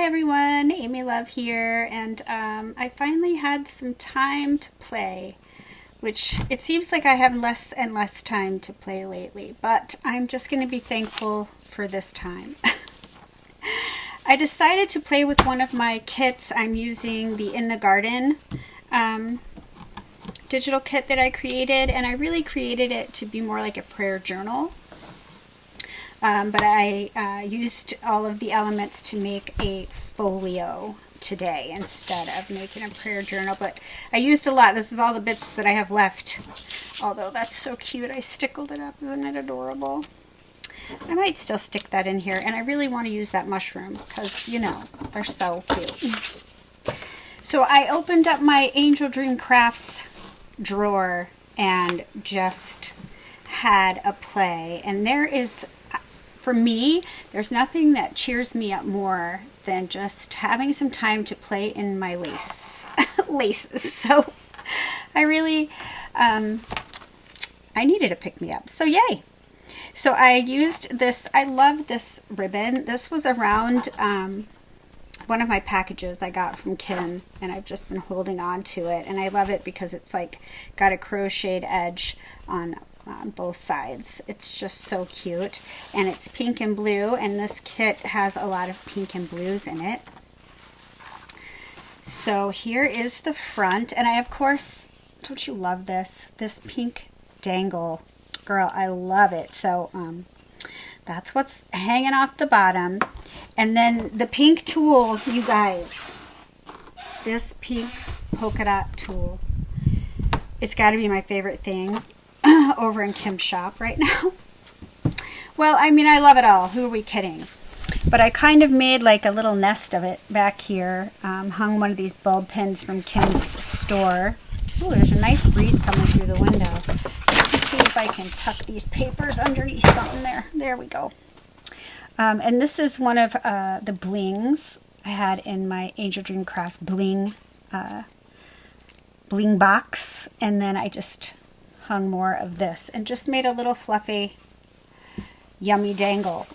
Hi everyone, Amy Love here, and I finally had some time to play, which it seems like I have less and less time to play lately, but I'm just going to be thankful for this time. I decided to play with one of my kits. I'm using the In the Garden digital kit that I created, and I really created it to be more like a prayer journal. But I used all of the elements to make a folio today instead of making a prayer journal. But I used a lot. This is all the bits that I have left. Although that's so cute. I stickled it up. Isn't it adorable? I might still stick that in here. And I really want to use that mushroom because, you know, they're so cute. So I opened up my Angel Dream Crafts drawer and just had a play. And there is... For me, there's nothing that cheers me up more than just having some time to play in my laces. So I really, I needed a pick-me-up. So yay. So I used this. I love this ribbon. This was around one of my packages I got from Kim, and I've just been holding on to it. And I love it because it's like got a crocheted edge on both sides. It's just so cute, and it's pink and blue, and this kit has a lot of pink and blues in it. So here is the front, and I of course, don't you love this pink dangle, girl? I love it. So that's what's hanging off the bottom, and then the pink tool, you guys, this pink polka dot tool, it's got to be my favorite thing over in Kim's shop right now. Well, I mean, I love it all. Who are we kidding? But I kind of made like a little nest of it back here. Hung one of these bulb pins from Kim's store. Oh, there's a nice breeze coming through the window. Let's see if I can tuck these papers underneath something there. There we go. And this is one of the blings I had in my Angel Dream Crafts bling box. And then I just hung more of this and just made a little fluffy yummy dangle.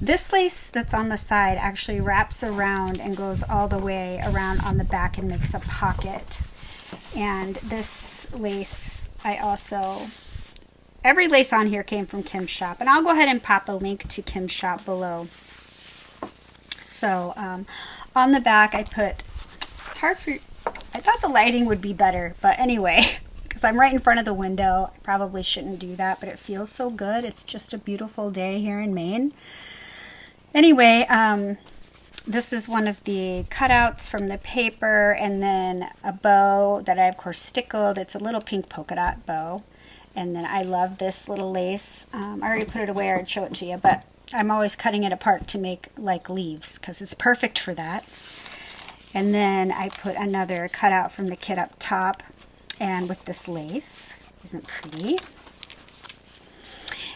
This lace that's on the side actually wraps around and goes all the way around on the back and makes a pocket. And this lace, every lace on here came from Kim's shop, and I'll go ahead and pop a link to Kim's shop below. So on the back I thought the lighting would be better, but anyway, because I'm right in front of the window, I probably shouldn't do that, but it feels so good. It's just a beautiful day here in Maine. Anyway, this is one of the cutouts from the paper, and then a bow that I, of course, stickled. It's a little pink polka dot bow, and then I love this little lace. I already put it away, I'd show it to you, but I'm always cutting it apart to make like leaves, because it's perfect for that. And then I put another cutout from the kit up top, and with this lace. Isn't pretty?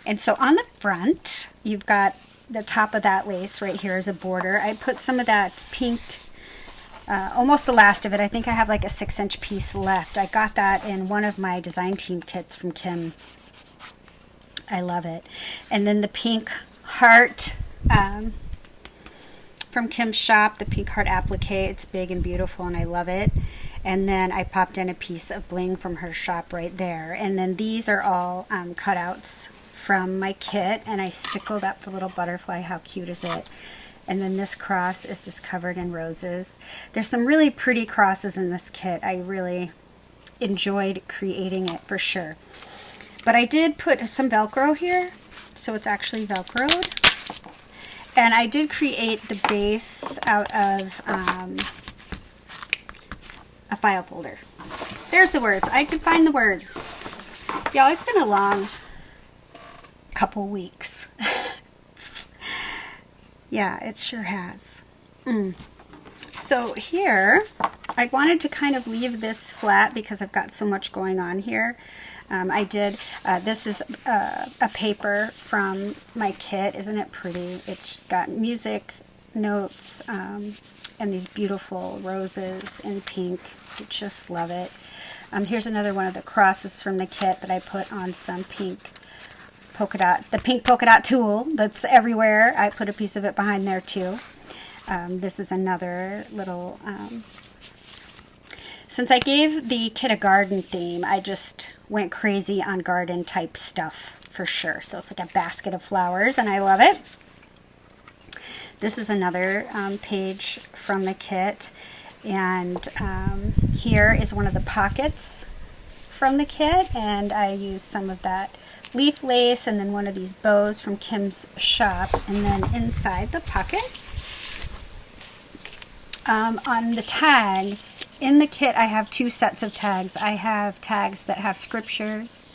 And so on the front, you've got the top of that lace right here as a border. I put some of that pink, almost the last of it. I think I have like a 6-inch piece left. I got that in one of my design team kits from Kim. I love it. And then the pink heart, from Kim's shop, the pink heart applique. It's big and beautiful, and I love it. And then I popped in a piece of bling from her shop right there. And then these are all cutouts from my kit, and I stickled up the little butterfly. How cute is it? And then this cross is just covered in roses. There's some really pretty crosses in this kit. I really enjoyed creating it for sure. But I did put some Velcro here, so it's actually Velcroed. And I did create the base out of a file folder. There's the words. I could find the words. Y'all, it's been a long couple weeks. Yeah, it sure has. So here, I wanted to kind of leave this flat because I've got so much going on here. This is a paper from my kit. Isn't it pretty? It's got music, notes, and these beautiful roses in pink. I just love it. Here's another one of the crosses from the kit that I put on some pink the pink polka dot tulle that's everywhere. I put a piece of it behind there too. This is another little, since I gave the kit a garden theme, I just went crazy on garden type stuff for sure. So it's like a basket of flowers and I love it. This is another page from the kit, and here is one of the pockets from the kit, and I used some of that leaf lace and then one of these bows from Kim's shop, and then inside the pocket on the tags in the kit I have two sets of tags. I have tags that have scriptures,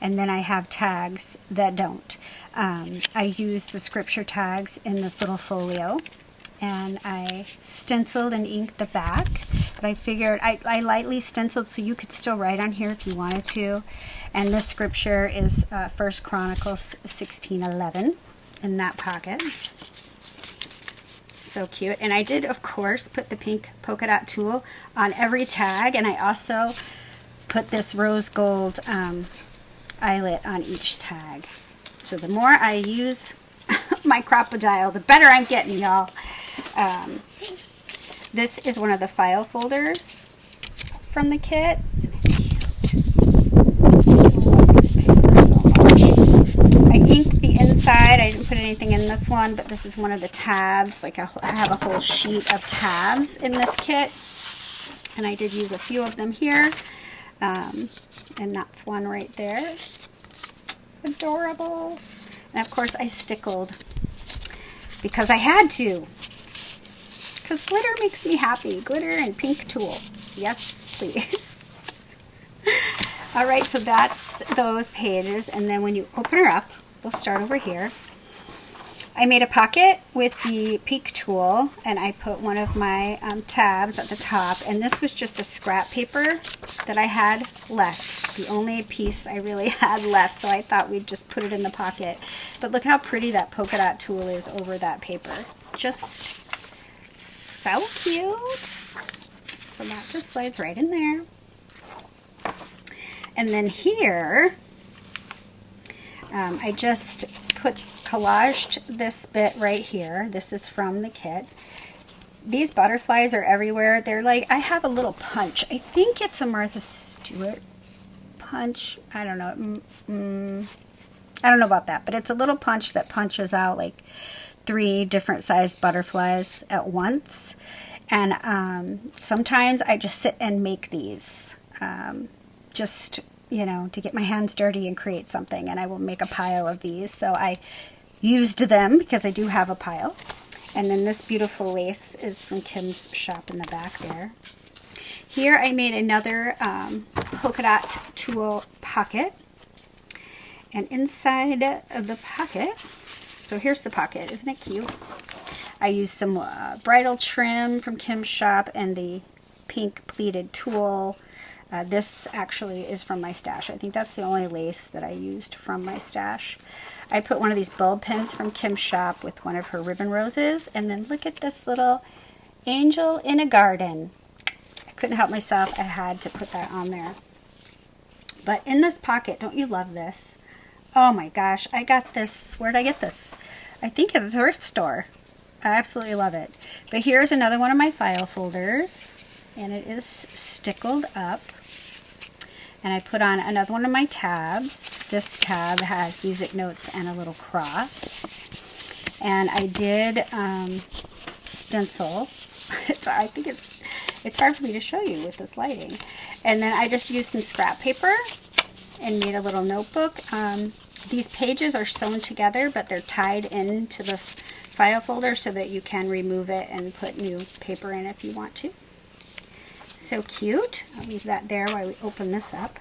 and then I have tags that don't. I used the scripture tags in this little folio, and I stenciled and inked the back, but I figured I lightly stenciled so you could still write on here if you wanted to. And this scripture is 1 Chronicles 16:11 in that pocket. So cute. And I did, of course, put the pink polka dot tulle on every tag, and I also put this rose gold eyelet on each tag. So the more I use my crocodile, the better I'm getting, y'all. This is one of the file folders from the kit. I inked the inside. I didn't put anything in this one, but this is one of the tabs. Like I have a whole sheet of tabs in this kit, and I did use a few of them here. And that's one right there. Adorable. And of course I stickled because I had to, because glitter makes me happy. Glitter and pink tulle, yes please. All right, so that's those pages, and then when you open her up, we'll start over here. I made a pocket with the pink tulle, and I put one of my tabs at the top, and this was just a scrap paper that I had left. The only piece I really had left, so I thought we'd just put it in the pocket. But look how pretty that polka dot tulle is over that paper. Just so cute. So that just slides right in there. And then here, I just collaged this bit right here. This is from the kit. These butterflies are everywhere. They're like, I have a little punch. I think it's a Martha Stewart punch. I don't know. I don't know about that, but it's a little punch that punches out like 3 different sized butterflies at once. And sometimes I just sit and make these. Just, you know, to get my hands dirty and create something, and I will make a pile of these. So I used them because I do have a pile. And then this beautiful lace is from Kim's shop in the back there. Here I made another polka dot tulle pocket, and inside of the pocket, so here's the pocket, isn't it cute? I used some bridal trim from Kim's shop and the pink pleated tulle. This actually is from my stash. I think that's the only lace that I used from my stash. I put one of these bulb pins from Kim's shop with one of her ribbon roses. And then look at this little angel in a garden. I couldn't help myself. I had to put that on there. But in this pocket, don't you love this? Oh my gosh, I got this. Where did I get this? I think at the thrift store. I absolutely love it. But here's another one of my file folders. And it is stickled up. And I put on another one of my tabs. This tab has music notes and a little cross. And I did stencil. I think it's hard for me to show you with this lighting. And then I just used some scrap paper and made a little notebook. These pages are sewn together, but they're tied into the file folder so that you can remove it and put new paper in if you want to. So cute. I'll leave that there while we open this up.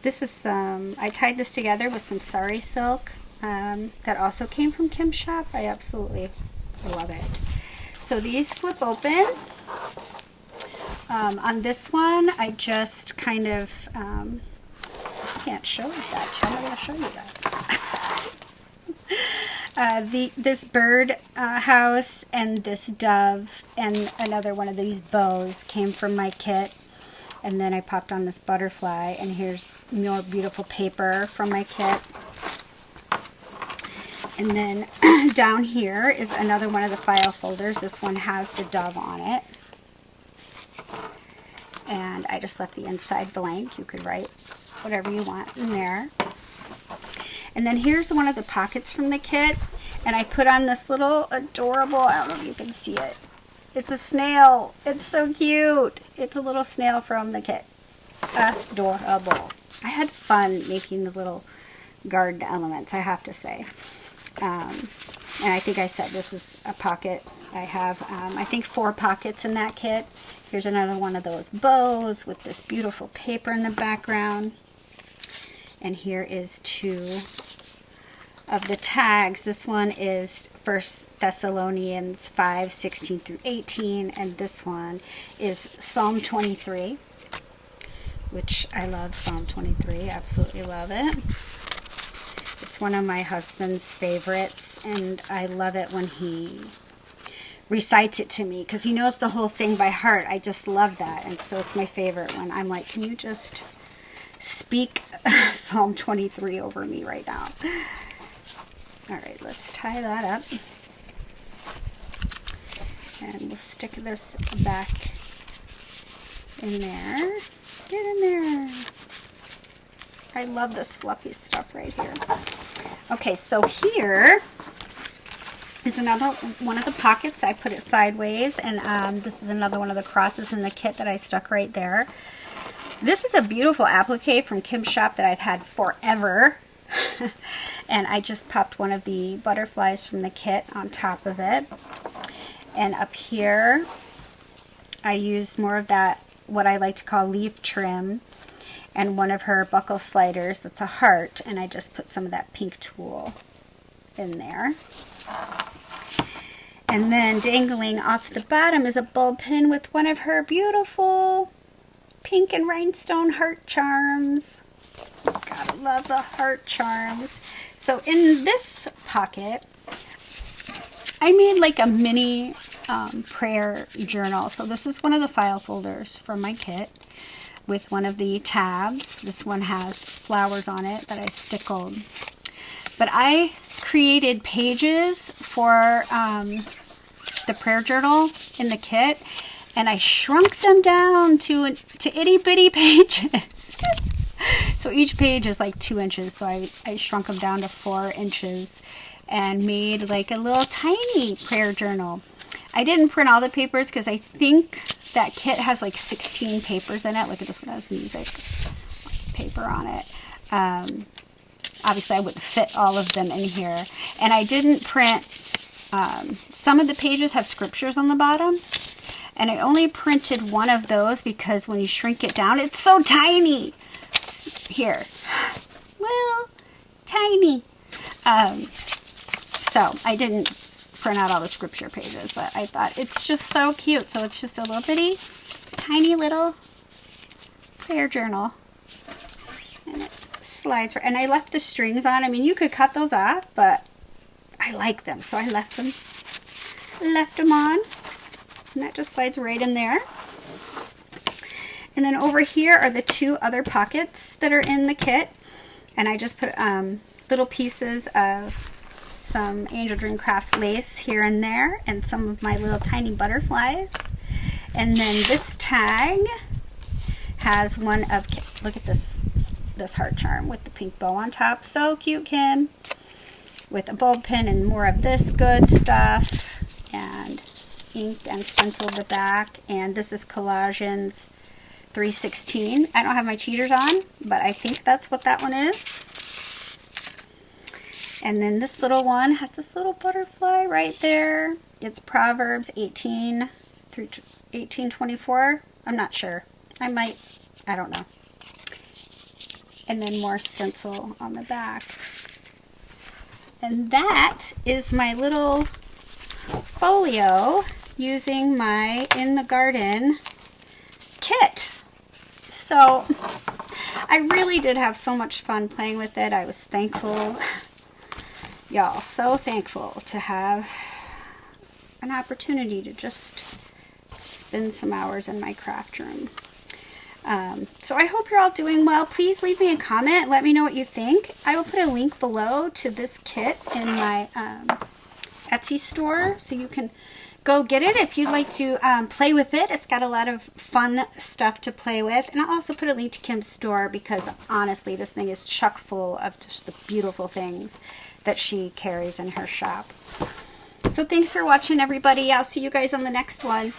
This is I tied this together with some sari silk that also came from Kim's shop. I absolutely love it. So these flip open. On this one, I just kind of can't show you that. How am I going to show you that? This bird house and this dove and another one of these bows came from my kit. And then I popped on this butterfly, and here's more beautiful paper from my kit. And then down here is another one of the file folders. This one has the dove on it. And I just left the inside blank. You could write whatever you want in there. And then here's one of the pockets from the kit. And I put on this little adorable, I don't know if you can see it. It's a snail. It's so cute. It's a little snail from the kit. Adorable. I had fun making the little garden elements, I have to say. And I think I said this is a pocket. I have, I think 4 pockets in that kit. Here's another one of those bows with this beautiful paper in the background. And here is 2 of the tags. This one is 1 Thessalonians 5:16 through 18, and this one is Psalm 23, which I love Psalm 23, absolutely love it. It's one of my husband's favorites, and I love it when he recites it to me because he knows the whole thing by heart. I just love that, and so it's my favorite one. I'm like, can you just speak Psalm 23 over me right now? All right, let's tie that up. And we'll stick this back in there. Get in there. I love this fluffy stuff right here. Okay, so here is another one of the pockets. I put it sideways, and this is another one of the crosses in the kit that I stuck right there. This is a beautiful applique from Kim's shop that I've had forever. And I just popped one of the butterflies from the kit on top of it. And up here, I used more of that, what I like to call leaf trim, and one of her buckle sliders that's a heart, and I just put some of that pink tulle in there. And then dangling off the bottom is a bulb pin with one of her beautiful pink and rhinestone heart charms. Gotta love the heart charms. So in this pocket, I made like a mini prayer journal. So this is one of the file folders from my kit with one of the tabs. This one has flowers on it that I stickled. But I created pages for the prayer journal in the kit, and I shrunk them down to itty bitty pages. So each page is like 2 inches, so I shrunk them down to 4 inches and made like a little tiny prayer journal. I didn't print all the papers because I think that kit has like 16 papers in it. Look at this one, has music paper on it. Obviously I wouldn't fit all of them in here. And I didn't print, some of the pages have scriptures on the bottom. And I only printed one of those because when you shrink it down, it's so tiny. Here, little tiny. So I didn't print out all the scripture pages, but I thought it's just so cute. So it's just a little bitty, tiny little prayer journal, and it slides. And I left the strings on. I mean, you could cut those off, but I like them, so I left them on, and that just slides right in there. And then over here are the 2 other pockets that are in the kit. And I just put little pieces of some Angel Dream Crafts lace here and there, and some of my little tiny butterflies. And then this tag has one of, look at this heart charm with the pink bow on top. So cute, Kim. With a bulb pin and more of this good stuff. And inked and stenciled the back. And this is Colossians 3:16. I don't have my cheaters on, but I think that's what that one is. And then this little one has this little butterfly right there. It's Proverbs 18 through 18:24. I'm not sure. I don't know. And then more stencil on the back. And that is my little folio using my In the Garden kit. So I really did have so much fun playing with it. I was thankful, y'all, so thankful to have an opportunity to just spend some hours in my craft room. So I hope you're all doing well. Please leave me a comment. Let me know what you think. I will put a link below to this kit in my Etsy store, so you can go get it if you'd like to play with it. It's got a lot of fun stuff to play with. And I'll also put a link to Kim's store, because honestly, this thing is chock full of just the beautiful things that she carries in her shop. So thanks for watching, everybody. I'll see you guys on the next one.